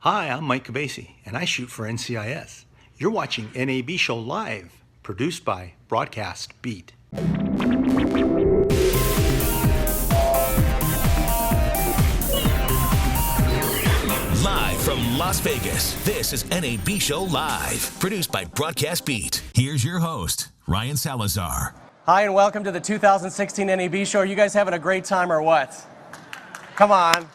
Hi, I'm Mike Cabasi, and I shoot for NCIS. You're watching NAB Show Live, produced by Broadcast Beat. Live from Las Vegas, this is NAB Show Live, produced by Broadcast Beat. Here's your host, Ryan Salazar. Hi, and welcome to the 2016 NAB Show. Are you guys having a great time or what? Come on.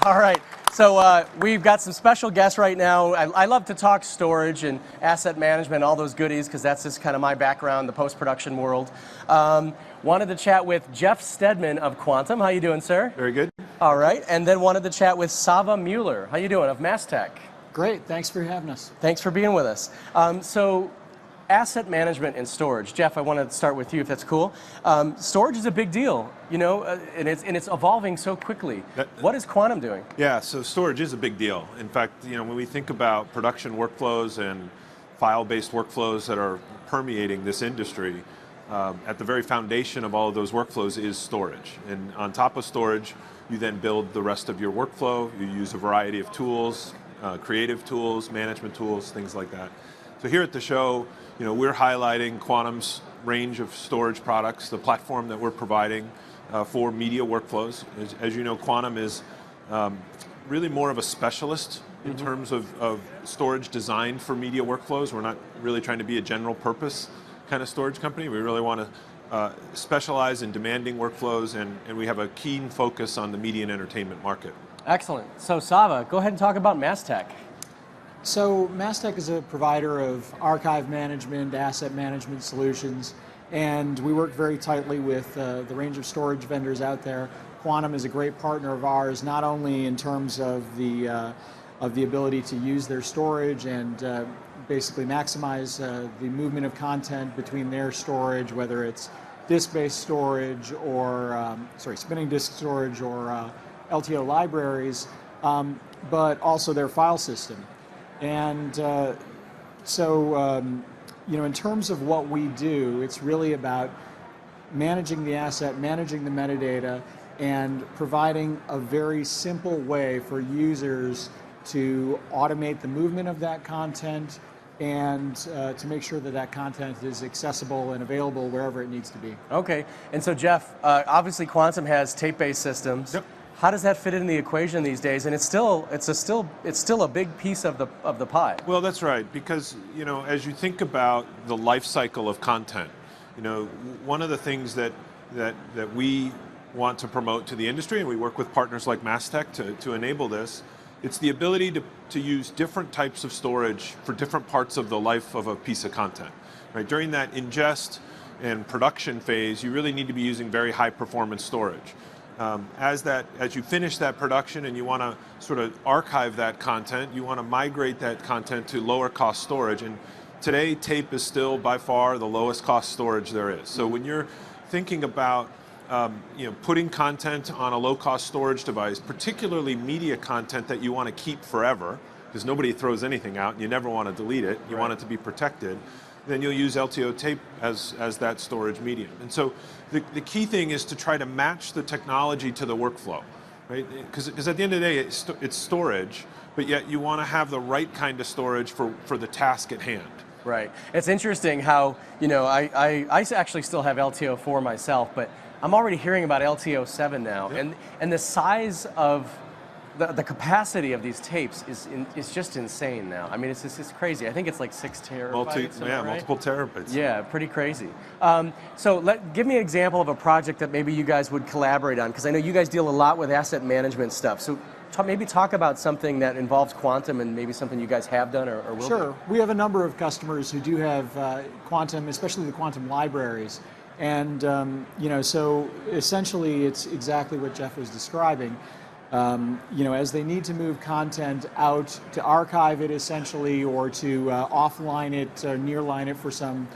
All right. So we've got some special guests right now. I love to talk storage and asset management, all those goodies, because that's just kind of my background, the post-production world. Wanted to chat with Jeff Stedman of Quantum. How you doing, sir? Very good. All right. And then wanted to chat with Sava Mueller. How you doing, of Mastech? Great. Thanks for having us. Thanks for being with us. So asset management and storage. Jeff, I want to start with you, if that's cool. Storage is a big deal, you know, and it's evolving so quickly. What is Quantum doing? Yeah, so storage is a big deal. In fact, you know, when we think about production workflows and file-based workflows that are permeating this industry, at the very foundation of all of those workflows is storage. And on top of storage, you then build the rest of your workflow. You use a variety of tools, creative tools, management tools, things like that. So here at the show, you know, we're highlighting Quantum's range of storage products, the platform that we're providing for media workflows. As you know, Quantum is really more of a specialist in terms of storage designed for media workflows. We're not really trying to be a general purpose kind of storage company. We really want to specialize in demanding workflows, and we have a keen focus on the media and entertainment market. Excellent. So Sava, go ahead and talk about Mastech. So Mastech is a provider of archive management, asset management solutions, and we work very tightly with the range of storage vendors out there. Quantum is a great partner of ours, not only in terms of the ability to use their storage and basically maximize the movement of content between their storage, whether it's disk-based storage or spinning disk storage or LTO libraries, but also their file system. And you know, in terms of what we do, it's really about managing the asset, managing the metadata, and providing a very simple way for users to automate the movement of that content and to make sure that that content is accessible and available wherever it needs to be. Okay. And so Jeff, obviously Quantum has tape-based systems. Yep. How does that fit in the equation these days? And it's still a big piece of the pie. Well, that's right, because you know, as you think about the life cycle of content, you know, one of the things that we want to promote to the industry, and we work with partners like Mastech to enable this, it's the ability to use different types of storage for different parts of the life of a piece of content. Right? During that ingest and production phase, you really need to be using very high performance storage. As you finish that production and you want to sort of archive that content, you want to migrate that content to lower cost storage. And today, tape is still by far the lowest cost storage there is. So when you're thinking about you know, putting content on a low cost storage device, particularly media content that you want to keep forever, because nobody throws anything out and you never want to delete it, you want it to be protected, then you'll use LTO tape as that storage medium. And so the key thing is to try to match the technology to the workflow, right? Because at the end of the day, it's storage, but yet you want to have the right kind of storage for the task at hand. Right. It's interesting how, you know, I actually still have LTO 4 myself, but I'm already hearing about LTO 7 now. Yep. And the size of the capacity of these tapes is just insane now. I mean, it's crazy. I think it's like 6 terabytes. Right? Multiple terabytes. Yeah, pretty crazy. So give me an example of a project that maybe you guys would collaborate on, because I know you guys deal a lot with asset management stuff. So maybe talk about something that involves Quantum and maybe something you guys have done or will Sure. do. We have a number of customers who do have Quantum, especially the Quantum libraries. And you know, so essentially it's exactly what Jeff was describing. You know, as they need to move content out to archive it essentially, or to offline it, nearline it for some,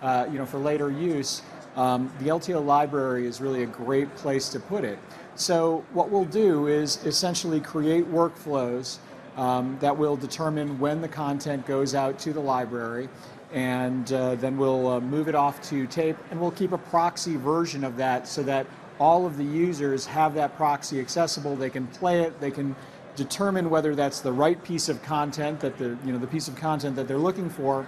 you know, for later use, the LTO library is really a great place to put it. So what we'll do is essentially create workflows that will determine when the content goes out to the library, and then we'll move it off to tape, and we'll keep a proxy version of that so that all of the users have that proxy accessible. They can play it, they can determine whether that's the right piece of content that the piece of content that they're looking for,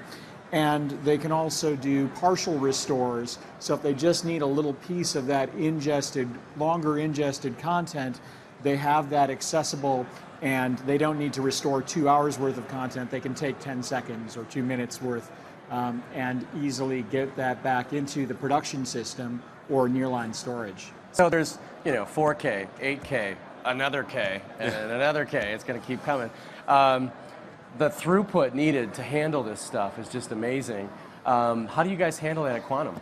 and they can also do partial restores. So if they just need a little piece of that longer ingested content, they have that accessible, and they don't need to restore 2 hours worth of content. They can take 10 seconds or 2 minutes worth and easily get that back into the production system or nearline storage. So there's 4K, 8K, another K, and another K. It's going to keep coming. The throughput needed to handle this stuff is just amazing. How do you guys handle that at Quantum?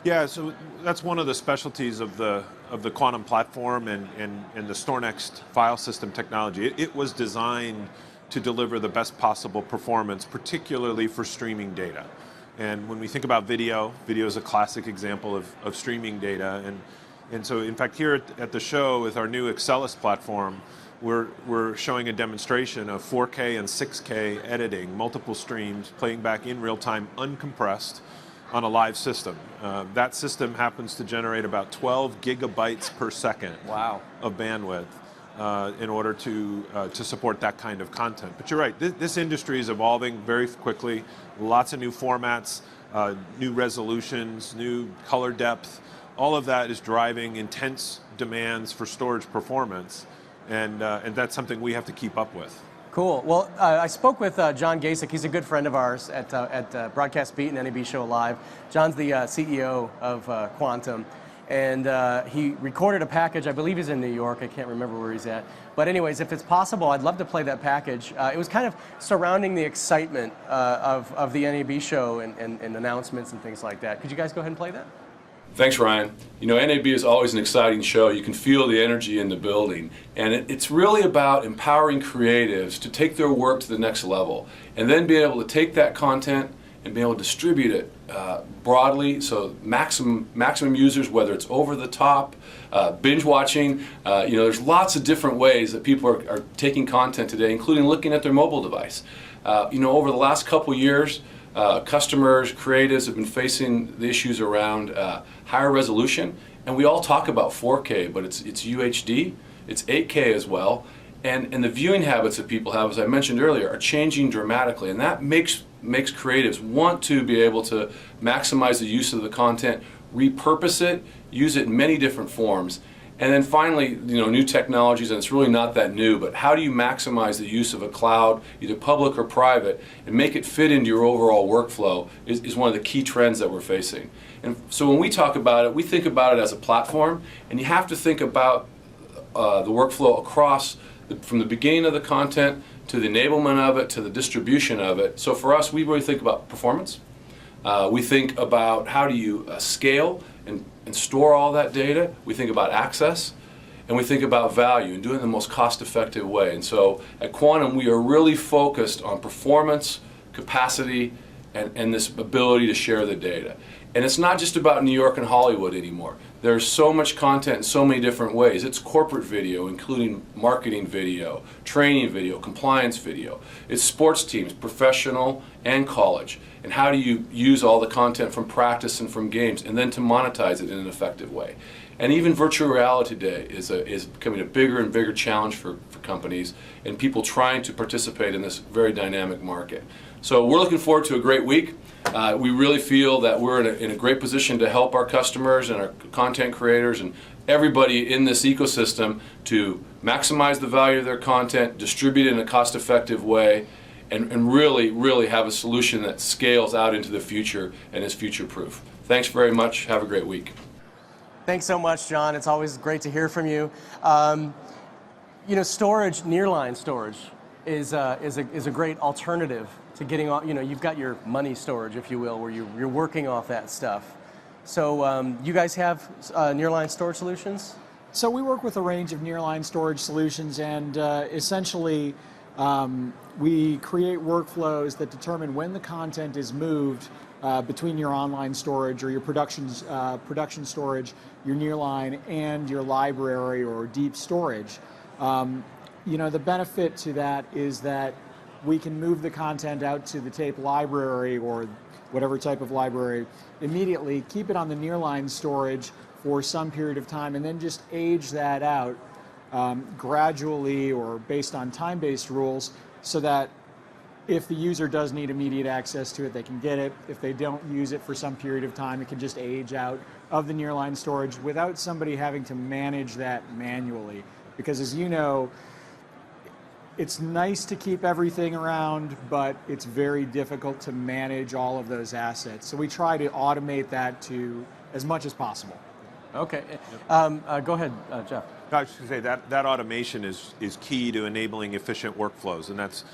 Yeah, so that's one of the specialties of the Quantum platform and the StoreNext file system technology. It was designed to deliver the best possible performance, particularly for streaming data. And when we think about video is a classic example of streaming data. And so, in fact, here at the show with our new Axelis platform, we're showing a demonstration of 4K and 6K editing, multiple streams, playing back in real time, uncompressed, on a live system. That system happens to generate about 12 gigabytes per second of bandwidth in order to support that kind of content. But you're right, this industry is evolving very quickly. Lots of new formats, new resolutions, new color depth. All of that is driving intense demands for storage performance. And that's something we have to keep up with. Cool. Well, I spoke with John Gasick. He's a good friend of ours at Broadcast Beat and NAB Show Live. John's the CEO of Quantum, and he recorded a package. I believe he's in New York. I can't remember where he's at. But anyways, if it's possible, I'd love to play that package. It was kind of surrounding the excitement of the NAB show and announcements and things like that. Could you guys go ahead and play that? Thanks, Ryan. NAB is always an exciting show. You can feel the energy in the building. And it's really about empowering creatives to take their work to the next level and then be able to take that content and be able to distribute it broadly, so maximum users, whether it's over the top, binge watching. There's lots of different ways that people are taking content today, including looking at their mobile device. Over the last couple years, customers, creatives have been facing the issues around higher resolution, and we all talk about 4K, but it's UHD, it's 8K as well, and the viewing habits that people have, as I mentioned earlier, are changing dramatically, and that makes creatives want to be able to maximize the use of the content, repurpose it, use it in many different forms. And then finally, new technologies, and it's really not that new, but how do you maximize the use of a cloud, either public or private, and make it fit into your overall workflow is one of the key trends that we're facing. And so when we talk about it, we think about it as a platform, and you have to think about the workflow across from the beginning of the content to the enablement of it to the distribution of it. So for us, we really think about performance. We think about how do you scale and store all that data. We think about access, and we think about value and doing it in the most cost-effective way. And so at Quantum, we are really focused on performance, capacity, and this ability to share the data. And it's not just about New York and Hollywood anymore. There's so much content in so many different ways. It's corporate video, including marketing video, training video, compliance video. It's sports teams, professional and college. And how do you use all the content from practice and from games, and then to monetize it in an effective way? And even virtual reality today is becoming a bigger and bigger challenge for companies and people trying to participate in this very dynamic market. So we're looking forward to a great week. We really feel that we're in a great position to help our customers and our content creators and everybody in this ecosystem to maximize the value of their content, distribute it in a cost-effective way, and really, really have a solution that scales out into the future and is future-proof. Thanks very much. Have a great week. Thanks so much, John. It's always great to hear from you. Storage, nearline storage, is a great alternative to getting on. You've got your money storage, if you will, where you're working off that stuff. So you guys have nearline storage solutions? So we work with a range of nearline storage solutions, and essentially we create workflows that determine when the content is moved between your online storage or your production storage, your nearline, and your library or deep storage. The benefit to that is that we can move the content out to the tape library or whatever type of library immediately, keep it on the nearline storage for some period of time, and then just age that out gradually or based on time-based rules, so that if the user does need immediate access to it, they can get it. If they don't use it for some period of time, it can just age out of the nearline storage without somebody having to manage that manually. Because as you know, it's nice to keep everything around, but it's very difficult to manage all of those assets. So we try to automate that to as much as possible. Okay. Go ahead, Jeff. I was going to say that automation is key to enabling efficient workflows, and that's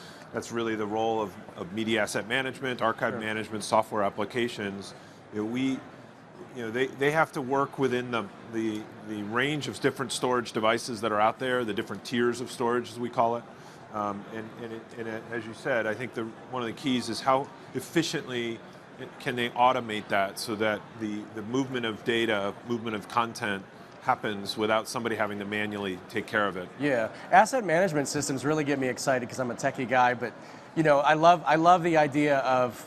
really the role of media asset management, archive management, software applications. They have to work within the range of different storage devices that are out there, the different tiers of storage, as we call it. As you said, I think one of the keys is how efficiently can they automate that so that the movement of data, movement of content happens without somebody having to manually take care of it. Yeah, asset management systems really get me excited because I'm a techie guy, but I love the idea of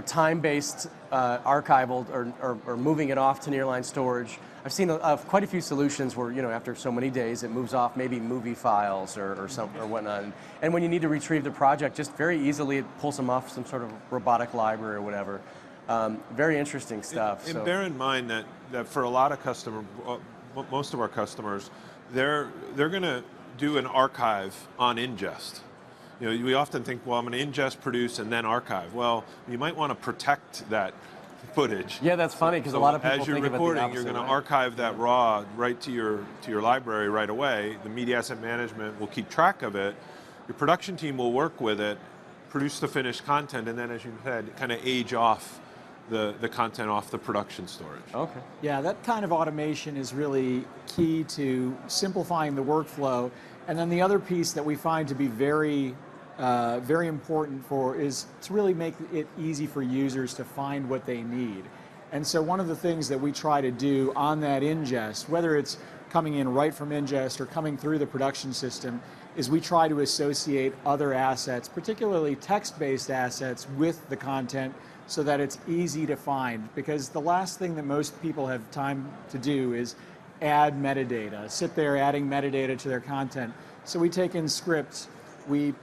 time-based archival or moving it off to nearline storage. I've seen quite a few solutions where after so many days it moves off maybe movie files or whatnot, and when you need to retrieve the project, just very easily it pulls them off some sort of robotic library or whatever. Very interesting stuff. And bear in mind that for a lot of most of our customers, they're going to do an archive on ingest. We often think, well, I'm going to ingest, produce, and then archive. Well, you might want to protect that footage. Yeah, that's funny because a lot of people as you're think recording, of it the you're going to way. archive that raw right to your library right away. The media asset management will keep track of it. Your production team will work with it, produce the finished content, and then, as you said, kind of age off the content off the production storage. Okay. Yeah, that kind of automation is really key to simplifying the workflow. And then the other piece that we find to be very important is to really make it easy for users to find what they need. And so one of the things that we try to do on that ingest, whether it's coming in right from ingest or coming through the production system, is we try to associate other assets, particularly text-based assets, with the content so that it's easy to find. Because the last thing that most people have time to do is add metadata, sit there adding metadata to their content. So we take in scripts, we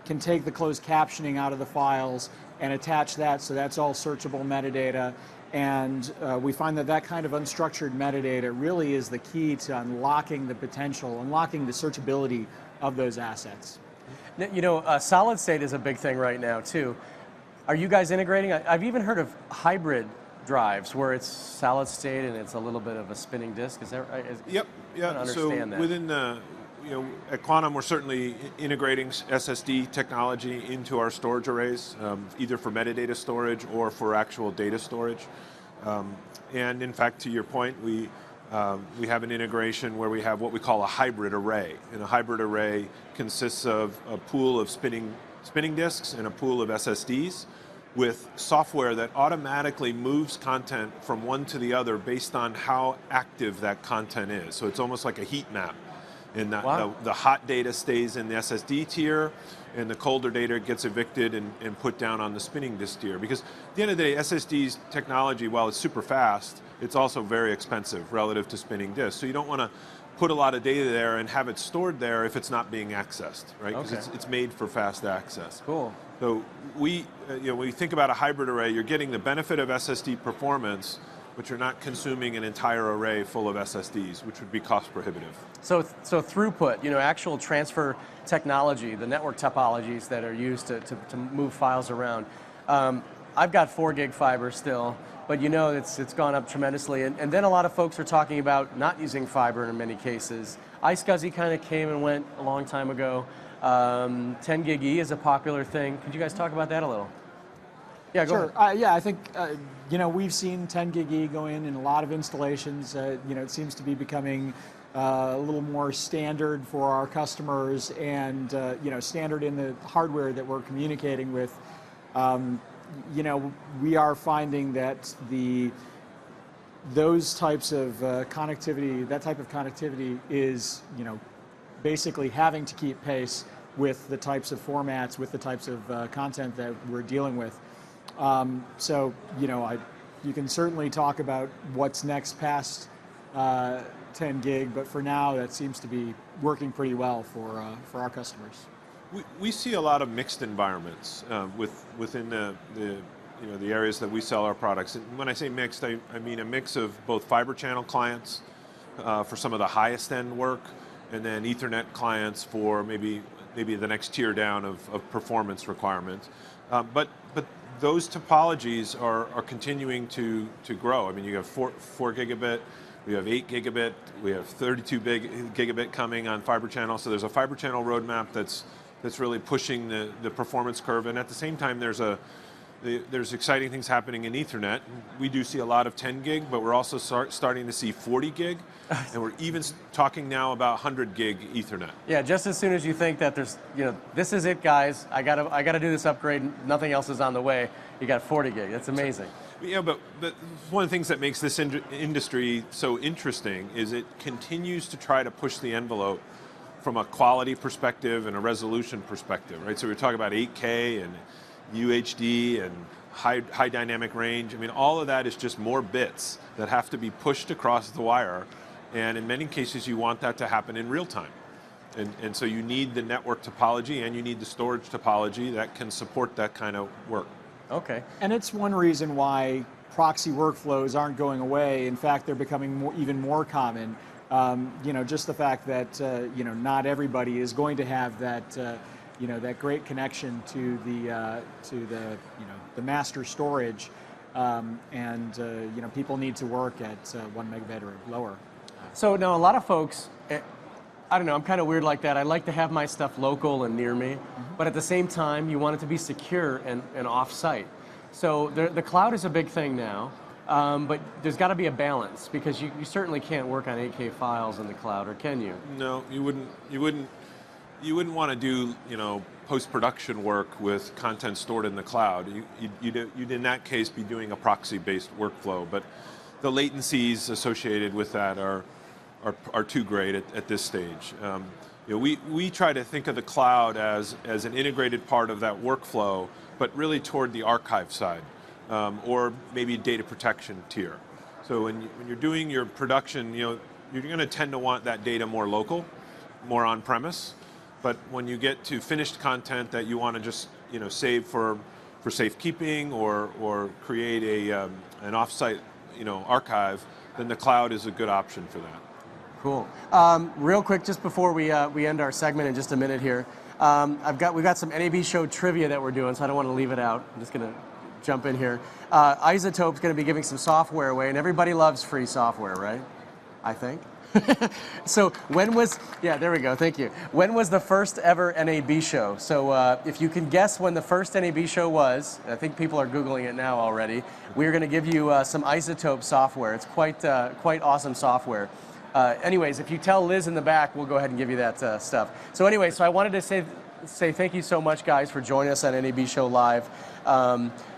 can take the closed captioning out of the files and attach that, so that's all searchable metadata. And we find that kind of unstructured metadata really is the key to unlocking the potential, unlocking the searchability of those assets. Solid state is a big thing right now too. Are you guys integrating? I've even heard of hybrid drives where it's solid state and it's a little bit of a spinning disk. Is that right? Yep. Yeah. I don't understand that. Within at Quantum, we're certainly integrating SSD technology into our storage arrays, either for metadata storage or for actual data storage. And in fact, to your point, we have an integration where we have what we call a hybrid array. And a hybrid array consists of a pool of spinning disks and a pool of SSDs with software that automatically moves content from one to the other based on how active that content is. So it's almost like a heat map. And the hot data stays in the SSD tier, and the colder data gets evicted and put down on the spinning disk tier. Because at the end of the day, SSD's technology, while it's super fast, it's also very expensive relative to spinning disks. So you don't want to put a lot of data there and have it stored there if it's not being accessed, right? Because it's made for fast access. Cool. So when you think about a hybrid array, you're getting the benefit of SSD performance, but you're not consuming an entire array full of SSDs, which would be cost prohibitive. So throughput, actual transfer technology, the network topologies that are used to move files around. I've got 4 gig fiber still, but it's gone up tremendously. And then a lot of folks are talking about not using fiber in many cases. iSCSI kind of came and went a long time ago. 10 gig E is a popular thing. Could you guys talk about that a little? Yeah, go ahead. Yeah, I think we've seen 10 gig E go in a lot of installations. It seems to be becoming a little more standard for our customers, and standard in the hardware that we're communicating with. We are finding that those types of connectivity, that type of connectivity is basically having to keep pace with the types of formats, with the types of content that we're dealing with. You can certainly talk about what's next past 10 gig, but for now that seems to be working pretty well for our customers. We see a lot of mixed environments within the areas that we sell our products. And when I say mixed, I mean a mix of both fiber channel clients for some of the highest end work, and then Ethernet clients for maybe the next tier down of performance requirements. But those topologies are continuing to grow. I mean, you have 4 gigabit, we have 8 gigabit, we have 32 gigabit coming on fiber channel. So there's a fiber channel roadmap that's really pushing the performance curve, and at the same time there's exciting things happening in Ethernet. We do see a lot of 10 gig, but we're also starting to see 40 gig, and we're even talking now about 100 gig Ethernet. Yeah, just as soon as you think that there's, this is it, guys. I gotta do this upgrade. Nothing else is on the way. You got 40 gig. That's amazing. Yeah, but one of the things that makes this industry so interesting is it continues to try to push the envelope from a quality perspective and a resolution perspective, right? So we're talking about 8K and UHD and high dynamic range. I mean, all of that is just more bits that have to be pushed across the wire, and in many cases you want that to happen in real time. And so you need the network topology and you need the storage topology that can support that kind of work. Okay. And it's one reason why proxy workflows aren't going away. In fact, they're becoming even more common. Just the fact that not everybody is going to have that that great connection to the master storage, and people need to work at 1 megabit or lower. So now a lot of folks, I don't know, I'm kind of weird like that. I like to have my stuff local and near me, but at the same time, you want it to be secure and off-site. So the cloud is a big thing now, but there's got to be a balance, because you certainly can't work on 8K files in the cloud, or can you? No, you wouldn't want to do post-production work with content stored in the cloud. You'd in that case be doing a proxy-based workflow, but the latencies associated with that are too great at this stage. We try to think of the cloud as an integrated part of that workflow, but really toward the archive side, or maybe data protection tier. So when you're doing your production, you're going to tend to want that data more local, more on-premise. But when you get to finished content that you want to just save for safekeeping or create an offsite archive, then the cloud is a good option for that. Cool. Real quick, just before we end our segment in just a minute here, we've got some NAB show trivia that we're doing, so I don't want to leave it out. I'm just going to jump in here. Isotope's going to be giving some software away, and everybody loves free software, right? I think. So there we go, thank you. When was the first ever NAB show? So if you can guess when the first NAB show was, I think people are Googling it now already, we're going to give you some Isotope software. It's quite awesome software. Anyways, if you tell Liz in the back, we'll go ahead and give you that stuff. So anyway, so I wanted to say thank you so much, guys, for joining us on NAB Show Live.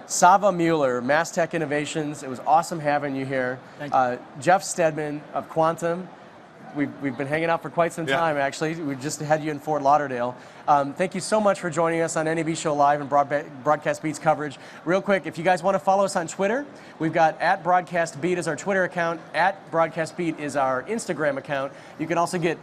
Sava Mueller, Mastech Innovations, it was awesome having you here. Thank you. Jeff Stedman of Quantum. We've been hanging out for quite some time, actually. We just had you in Fort Lauderdale. Thank you so much for joining us on NAB Show Live and Broadcast Beat's coverage. Real quick, if you guys want to follow us on Twitter, we've got @BroadcastBeat is our Twitter account, @BroadcastBeat is our Instagram account. You can also get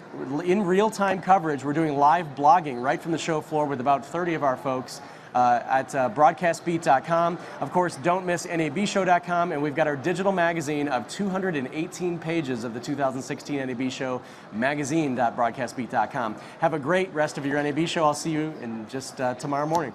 in real-time coverage. We're doing live blogging right from the show floor with about 30 of our folks. At broadcastbeat.com. Of course, don't miss nabshow.com, and we've got our digital magazine of 218 pages of the 2016 NAB Show, magazine.broadcastbeat.com. Have a great rest of your NAB Show. I'll see you in just tomorrow morning.